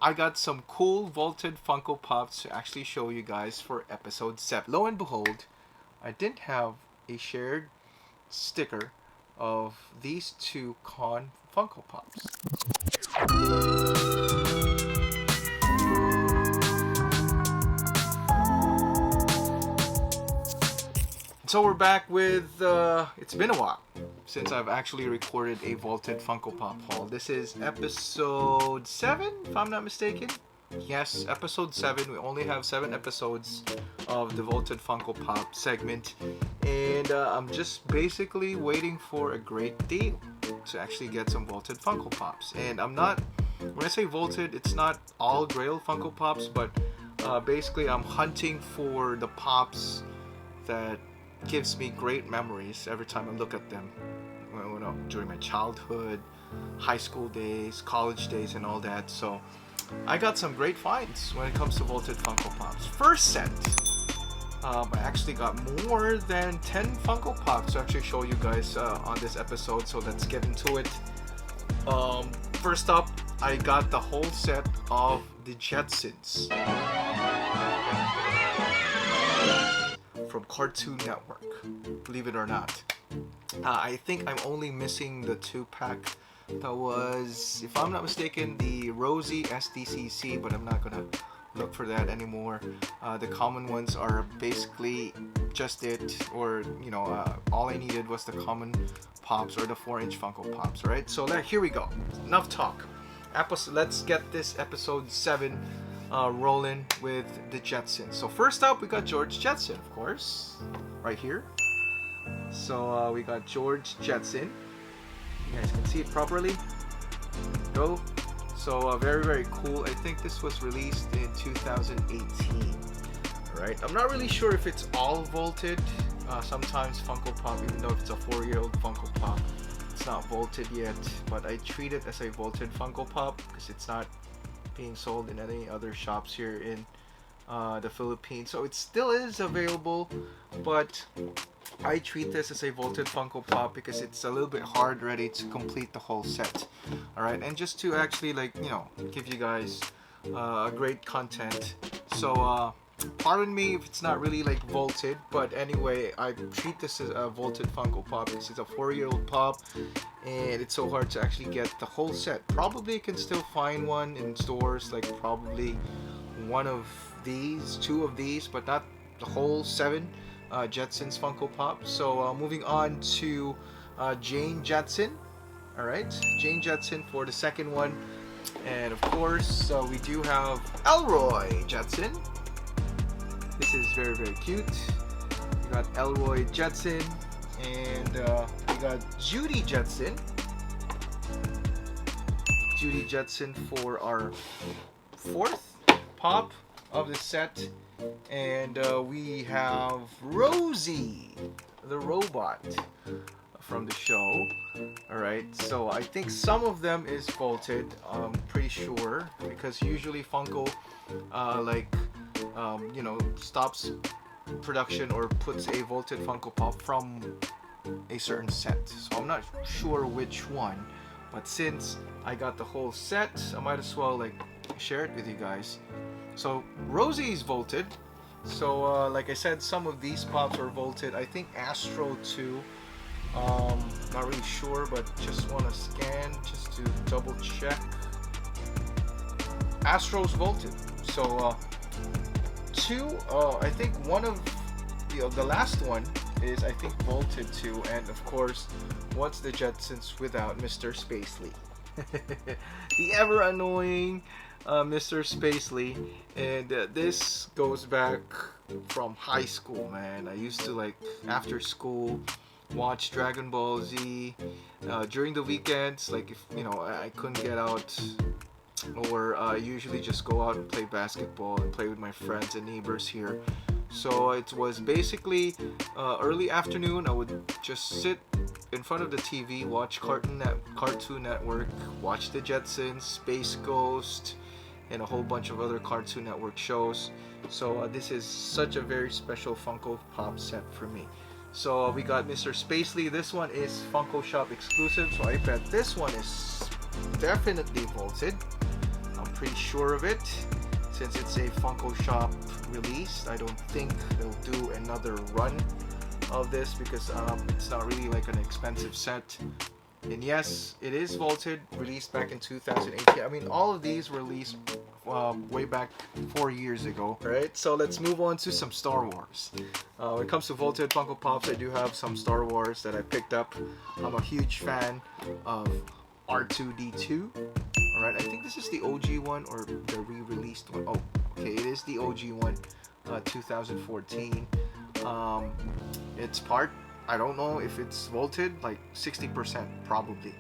I got some cool vaulted Funko Pops to actually show you guys for episode 7. Lo and behold, I didn't have a shared sticker of these two con Funko Pops. So we're back with, it's been a while since I've actually recorded a vaulted Funko Pop haul. This is episode 7, if I'm not mistaken. Yes, episode 7. We only have 7 episodes of the vaulted Funko Pop segment. And I'm just basically waiting for a great deal to actually get some vaulted Funko Pops. And I'm not, when I say vaulted, it's not all Grail Funko Pops, but basically I'm hunting for the pops that gives me great memories every time I look at them. During my childhood, high school days, college days, and all that. So I got some great finds when it comes to vaulted Funko Pops. First set, I actually got more than 10 Funko Pops to actually show you guys on this episode. So let's get into it. First up, I got the whole set of the Jetsons from Cartoon Network, believe it or not. I think I'm only missing the 2-pack that was, if I'm not mistaken, the Rosie SDCC, but I'm not gonna look for that anymore. The common ones are basically just it, or all I needed was the common pops or the 4-inch Funko Pops, right? So here we go. Enough talk. Let's get this episode 7 rolling with the Jetsons. So first up, we got George Jetson, of course, right here. So we got George Jetson. You guys can see it properly. Go. So very, very cool. I think this was released in 2018. Alright, I'm not really sure if it's all vaulted. Sometimes Funko Pop, even though it's a 4-year-old Funko Pop, it's not vaulted yet. But I treat it as a vaulted Funko Pop because it's not being sold in any other shops here in the Philippines. So it still is available, but I treat this as a vaulted Funko Pop because it's a little bit hard ready to complete the whole set. Alright, and just to actually give you guys great content. So pardon me if it's not really vaulted, but anyway, I treat this as a vaulted Funko Pop. This is a 4-year-old pop, and it's so hard to actually get the whole set. Probably you can still find one in stores, probably one of these, 2 of these, but not the whole 7 Jetsons Funko Pop. So moving on to Jane Jetson. Alright, Jane Jetson for the second one. And of course, we do have Elroy Jetson. This is very, very cute. We got Elroy Jetson, and we got Judy Jetson. Judy Jetson for our 4th pop of the set. And we have Rosie, the robot from the show. Alright, so I think some of them is vaulted, I'm pretty sure, because usually Funko stops production or puts a vaulted Funko Pop from a certain set. So I'm not sure which one, but since I got the whole set, I might as well share it with you guys. So Rosie is vaulted. So like I said, some of these pops are vaulted. I think Astro too. Not really sure, but just want to scan just to double check. Astro's vaulted. So I think one of the last one is I think vaulted too, and of course, what's the Jetsons without Mr. Spacely? The ever annoying Mr. Spacely, and this goes back from high school, man. I used to after school watch Dragon Ball Z during the weekends, if I couldn't get out, or usually just go out and play basketball and play with my friends and neighbors here. So it was basically early afternoon. I would just sit in front of the TV, watch Cartoon Network, watch the Jetsons, Space Ghost, and a whole bunch of other Cartoon Network shows. So this is such a very special Funko Pop set for me. So we got Mr. Spacely. This one is Funko Shop exclusive, so I bet this one is definitely vaulted. I'm pretty sure of it. Since it's a Funko Shop release, I don't think they'll do another run of this because it's not really like an expensive set. And yes, it is vaulted, released back in 2018. I mean, all of these were released way back 4 years ago. Alright, so let's move on to some Star Wars. When it comes to vaulted Funko Pops, I do have some Star Wars that I picked up. I'm a huge fan of R2-D2. Alright, I think this is the OG one or the re-released one. Oh, okay, it is the OG one, 2014. It's part, I don't know if it's vaulted, like 60% probably.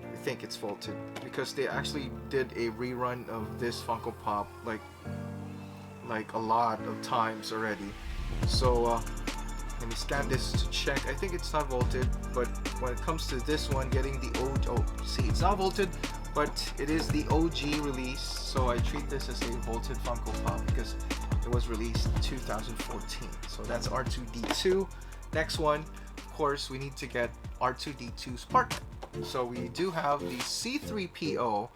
I think it's vaulted because they actually did a rerun of this Funko Pop like a lot of times already. So let me scan this to check. I think it's not vaulted, but when it comes to this one, getting the OG, oh, see, it's not vaulted, but it is the OG release. So I treat this as a vaulted Funko Pop because it was released in 2014. So that's R2-D2. Next one, of course, we need to get R2-D2's partner. So we do have the C3PO.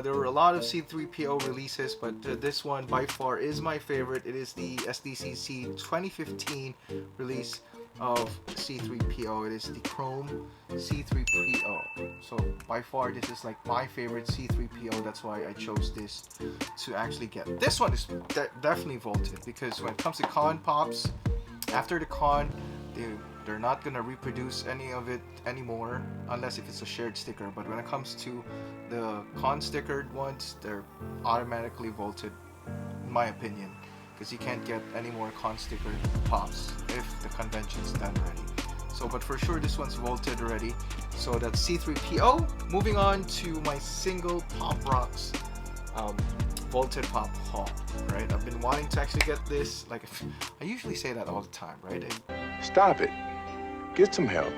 There were a lot of C3PO releases, but this one by far is my favorite. It is the SDCC 2015 release of C3PO. It is the Chrome C3PO. So by far this is like my favorite C3PO. That's why I chose this to actually get. This one is definitely vaulted because when it comes to con pops, after the con, they're not gonna reproduce any of it anymore unless if it's a shared sticker. But when it comes to the con stickered ones, they're automatically vaulted, in my opinion, because you can't get any more con sticker pops if the convention's done already. So, but for sure this one's vaulted already. So that's C3PO. Moving on to my single Pop Rocks vaulted pop haul. Right, I've been wanting to actually get this. Like, I usually say that all the time, right? Stop it. Get some help.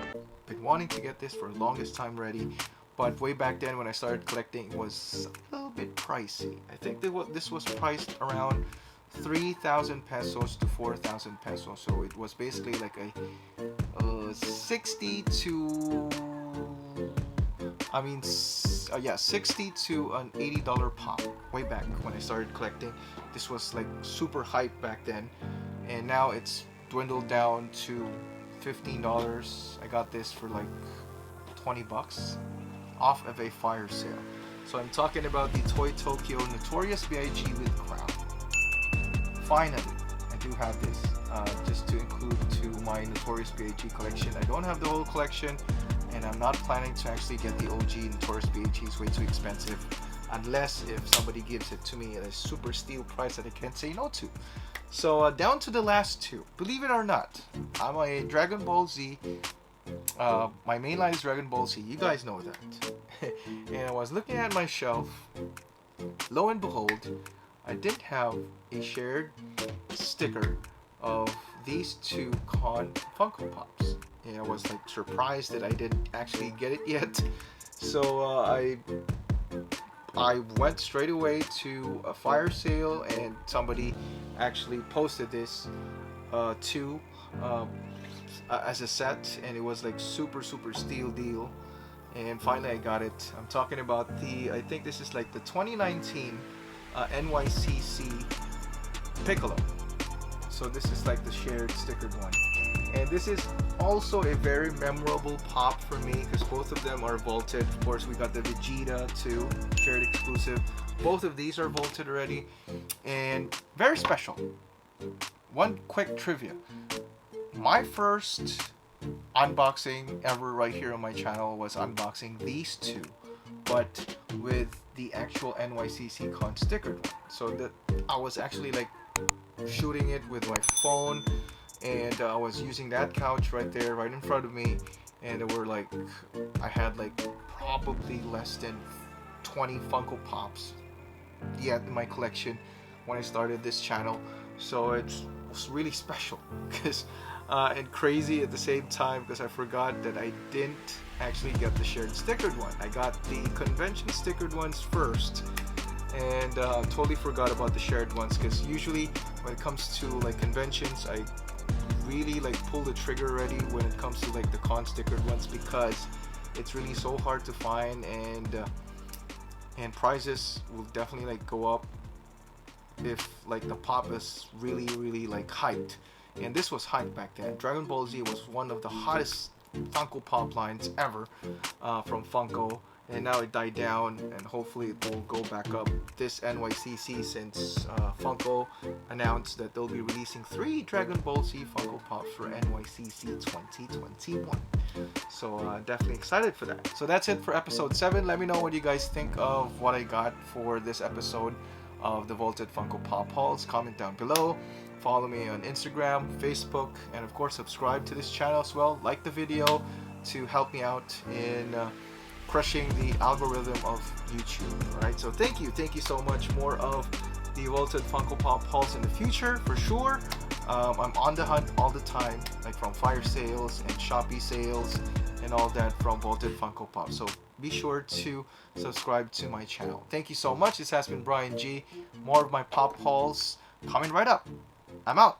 Been wanting to get this for the longest time already, but way back then when I started collecting, it was a little bit pricey. I think this was priced around 3,000 pesos to 4,000 pesos. So it was basically like a 60 to, I mean, yeah, 60 to an $80 pop. Way back when I started collecting, this was like super hype back then, and now it's dwindled down to $15. I got this for like 20 bucks off of a fire sale. So I'm talking about the Toy Tokyo Notorious B.I.G. with crown. Finally, I do have this just to include to my Notorious B.I.G. collection. I don't have the whole collection, and I'm not planning to actually get the OG Notorious B.I.G. It's way too expensive, unless if somebody gives it to me at a super steal price that I can't say no to. So down to the last two. Believe it or not, I'm a Dragon Ball Z. My main line is Dragon Ball Z. You guys know that. And I was looking at my shelf. Lo and behold, I did have a shared sticker of these two con Funko Pops. And I was like surprised that I didn't actually get it yet. So I went straight away to a fire sale, and somebody actually posted this as a set, and it was like super steal deal, and finally I got it. I'm talking about I think this is like the 2019 NYCC Piccolo. So this is like the shared stickered one, and this is also a very memorable pop for me because both of them are vaulted. Of course, we got the Vegeta too, shared exclusive. Both of these are vaulted already, and very special. One quick trivia: my first unboxing ever right here on my channel was unboxing these two, but with the actual NYCC con stickered one. So that I was actually like shooting it with my phone, and I was using that couch right there, right in front of me, and there were like, I had like probably less than 20 Funko Pops yet in my collection when I started this channel. So it was really special because and crazy at the same time, because I forgot that I didn't actually get the shared stickered one. I got the convention stickered ones first, and totally forgot about the shared ones, because usually when it comes to like conventions, I really like pull the trigger already when it comes to like the con stickered ones, because it's really so hard to find, and and prices will definitely like go up if like the pop is really like hyped. And this was hyped back then. Dragon Ball Z was one of the hottest Funko Pop lines ever from Funko, and now it died down, and hopefully it will go back up this NYCC, since Funko announced that they'll be releasing 3 Dragon Ball Z Funko Pops for NYCC 2021. So definitely excited for that. So that's it for episode 7. Let me know what you guys think of what I got for this episode of the Vaulted Funko Pop hauls. Comment down below. Follow me on Instagram, Facebook, and of course subscribe to this channel as well. Like the video to help me out in crushing the algorithm of YouTube. Alright, so thank you so much. More of the Vaulted Funko Pop hauls in the future for sure. I'm on the hunt all the time, like from fire sales and Shopee sales and all that from Vaulted Funko Pop. So be sure to subscribe to my channel. Thank you so much. This has been Brian G. More of my pop hauls coming right up. I'm out.